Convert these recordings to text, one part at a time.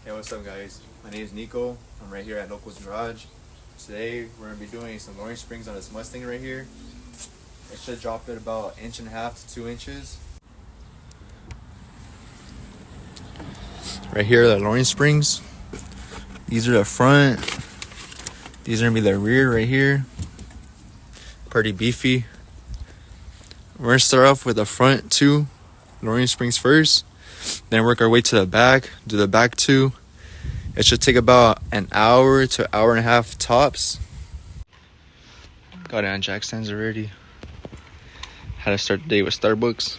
Hey, what's up guys? My name is Nico. I'm right here at Locos.Garage. Today we're going to be doing some lowering springs on this Mustang right here. It should drop it about 1.5 to 2 inches. Right here are the lowering springs. These are the front. These are going to be the rear right here. Pretty beefy. We're going to start off with the front 2 lowering springs first. Then work our way to the back, do the back 2. It should take about an hour to an hour and a half tops. Got it on jack stands already. Had to start the day with Starbucks.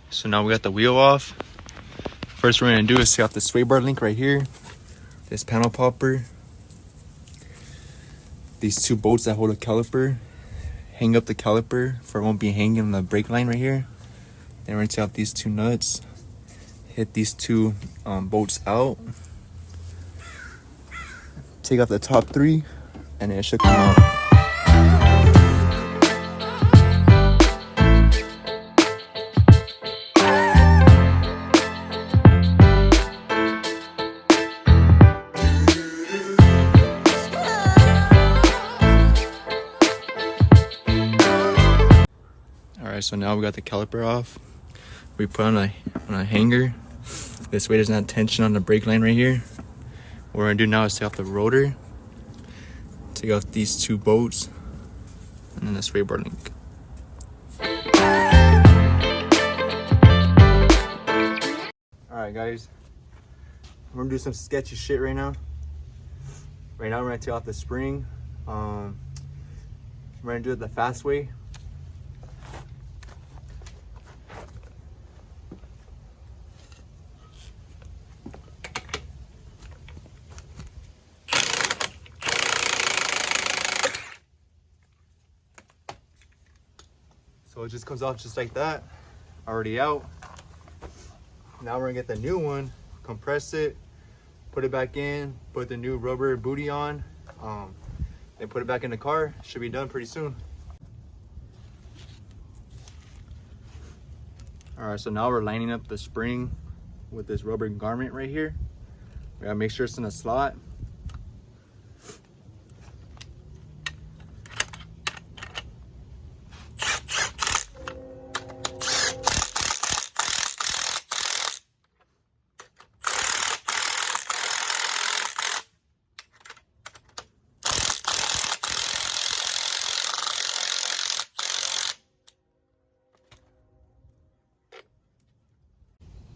So now we got the wheel off. First we're going to do is take off the sway bar link right here. This panel popper. These 2 bolts that hold the caliper. Hang up the caliper for it won't be hanging on the brake line right here. Then we're going to take off these 2 nuts. Hit these 2 bolts out. Take off the top 3 and it should come out. Alright, so now we got the caliper off. We put on a hanger. This way there's not tension on the brake line right here. What we're gonna do now is take off the rotor, take off these 2 bolts, and then the sway bar link. Alright guys, we're gonna do some sketchy shit right now. Right now we're gonna take off the spring. We're gonna do it the fast way. So it just comes off just like that, already out. Now we're gonna get the new one, compress it, put it back in, put the new rubber booty on, then put it back in the car. Should be done pretty soon. All right, so now we're lining up the spring with this rubber garment right here. We gotta make sure it's in a slot.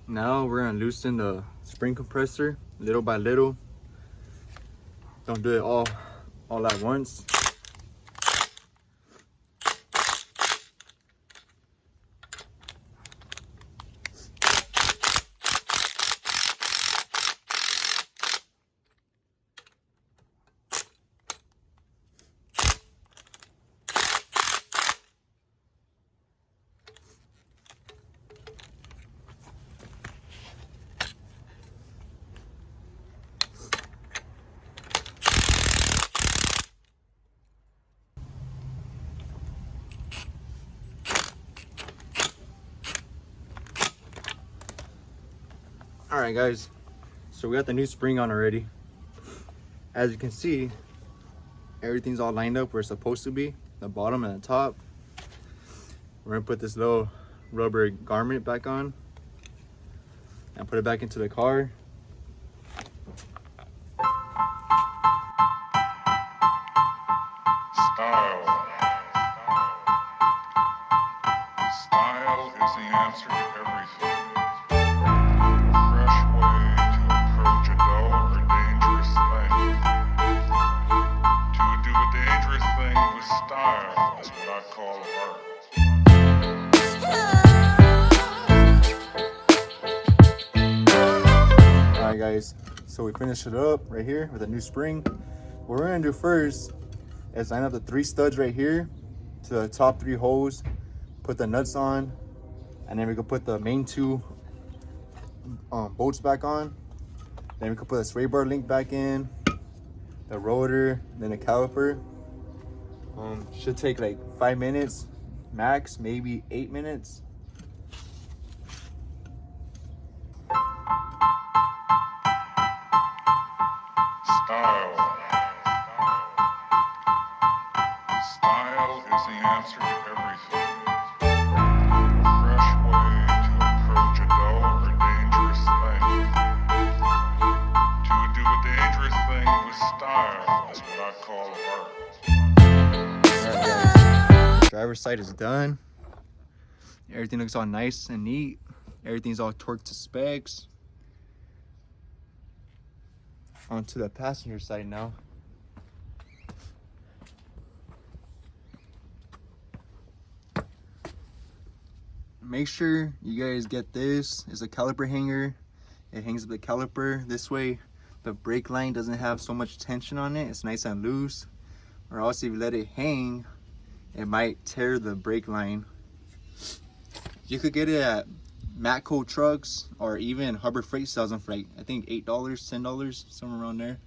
Now we're gonna loosen the spring compressor little by little. Don't do it all at once. All right guys, so we got the new spring on already. As you can see, everything's all lined up where it's supposed to be, the bottom and the top. We're gonna put this little rubber garment back on and put it back into the car. Style is the answer to everything. A fresh way to approach a dull or dangerous thing. To do a dangerous thing with style is what I call art. Alright guys, so we finished it up right here with a new spring. What we're gonna do first is line up the 3 studs right here to the top 3 holes, put the nuts on, and then we can put the main 2 bolts back on. Then we can put the sway bar link back in, the rotor, then the caliper. Should take like 5 minutes max, maybe 8 minutes. answer to everything. A fresh way to approach a dull or dangerous thing. To do a dangerous thing with style is what I call art. Alright guys, driver's side is done. Everything looks all nice and neat. Everything's all torqued to specs. Onto the passenger side now. Make sure you guys get this. It's a caliper hanger. It hangs up the caliper this way. The brake line doesn't have so much tension on it. It's nice and loose. Or else if you let it hang, it might tear the brake line. You could get it at Matco trucks or even Harbor Freight sells them for like, I think $8, $10, somewhere around there.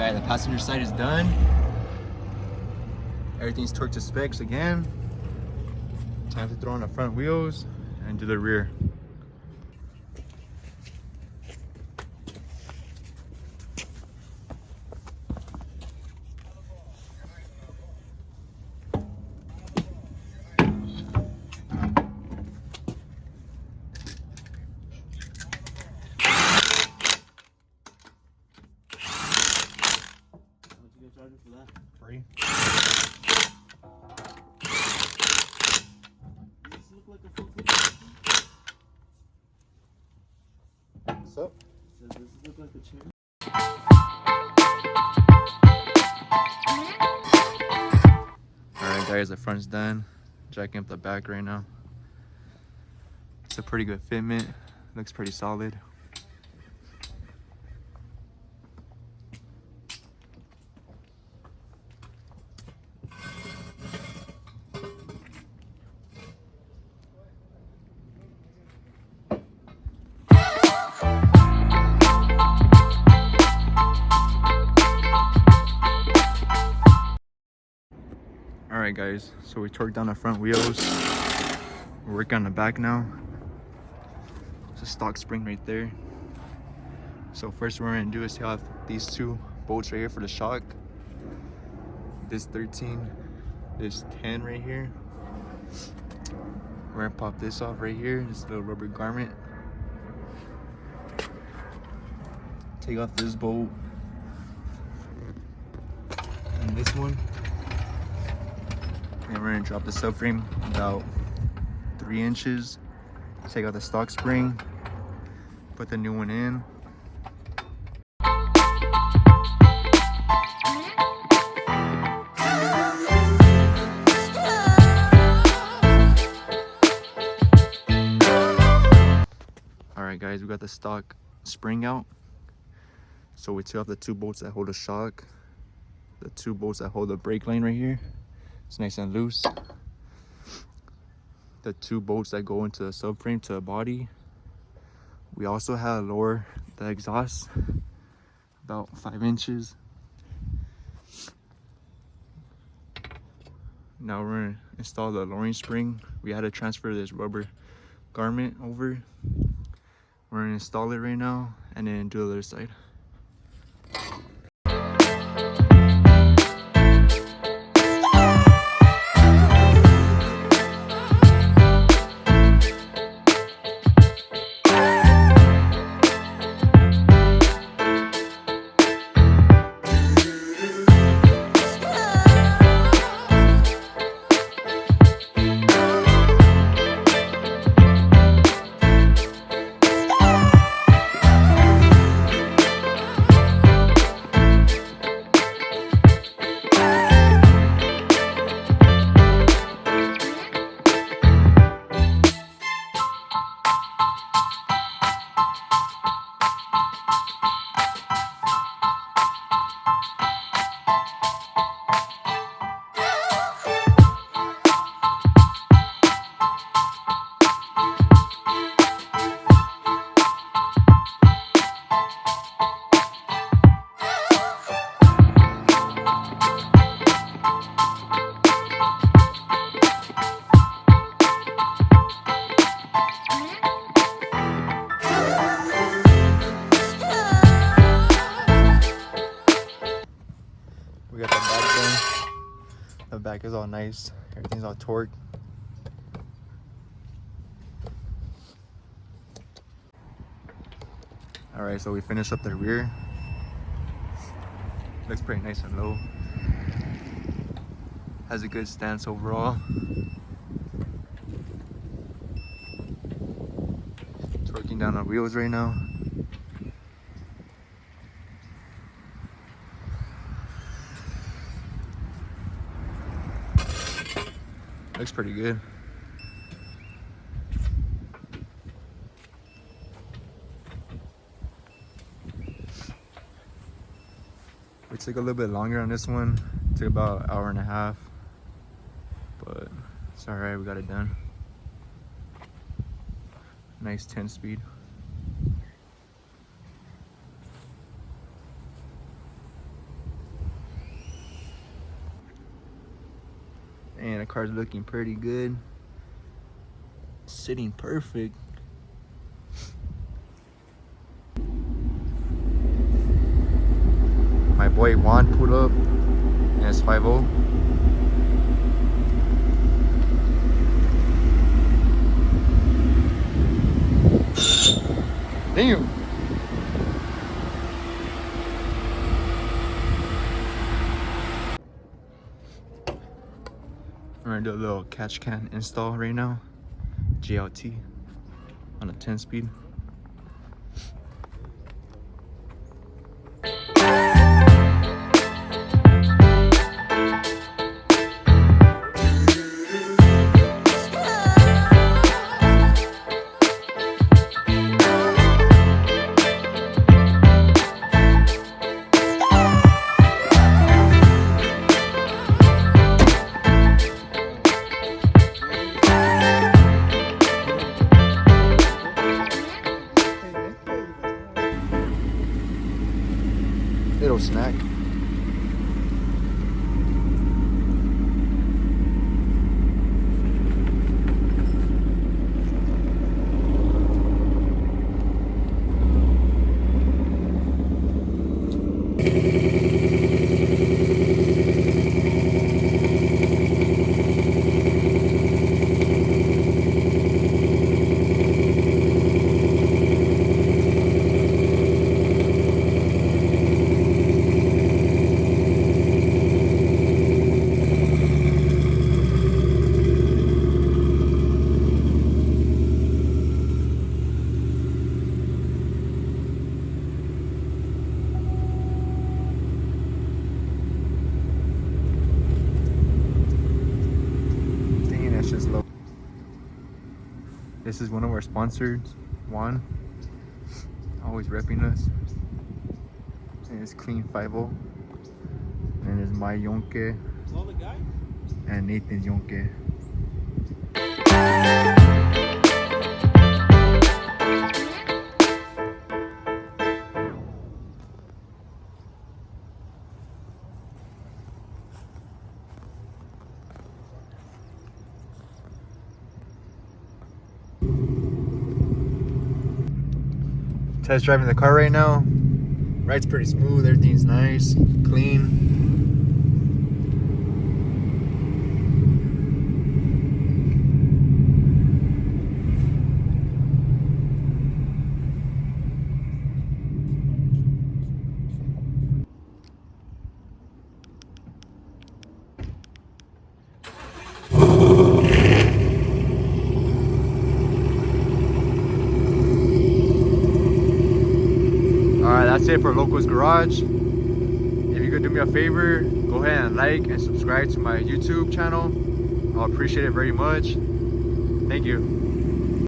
The passenger side is done. Everything's torqued to specs again. Time to throw on the front wheels and do the rear. Free. What's up? Does this look like a chair? Alright guys, the front's done. Jacking up the back right now. It's a pretty good fitment. Looks pretty solid. Alright guys, so we torqued down the front wheels. We're working on the back now. It's a stock spring right there. So first what we're gonna do is have these two bolts right here for the shock. This 13, this 10 right here. We're gonna pop this off right here, this little rubber garment. Take off this bolt. And this one. And we're gonna drop the subframe about 3 inches. Take out the stock spring, put the new one in. Alright guys, we got the stock spring out. So we took off the 2 bolts that hold the shock, the 2 bolts that hold the brake line right here. It's nice and loose. The 2 bolts that go into the subframe to the body. We also had to lower the exhaust about 5 inches. Now we're gonna install the lowering spring. We had to transfer this rubber garment over. We're gonna install it right now and then do the other side. Back is all nice. Everything's all torqued. Alright, so we finished up the rear. Looks pretty nice and low. Has a good stance overall. Torquing down on wheels right now. Looks pretty good. We took a little bit longer on this one. Took about an hour and a half. But it's alright, we got it done. Nice 10-speed. And the car's looking pretty good. Sitting perfect. My boy Juan pulled up in his 5.0. Damn. I'm gonna do a little catch can install right now. GLT on a 10-speed. Little snack. This is one of our sponsors, Juan. Always repping us. And it's Clean 5.0. And it's my Yonke. All the guy? And Nathan's Yonke. Test driving the car right now. Ride's pretty smooth, everything's nice, clean. Alright, that's it for Locos.Garage. If you could do me a favor, go ahead and like and subscribe to my YouTube channel. I'll appreciate it very much. Thank you.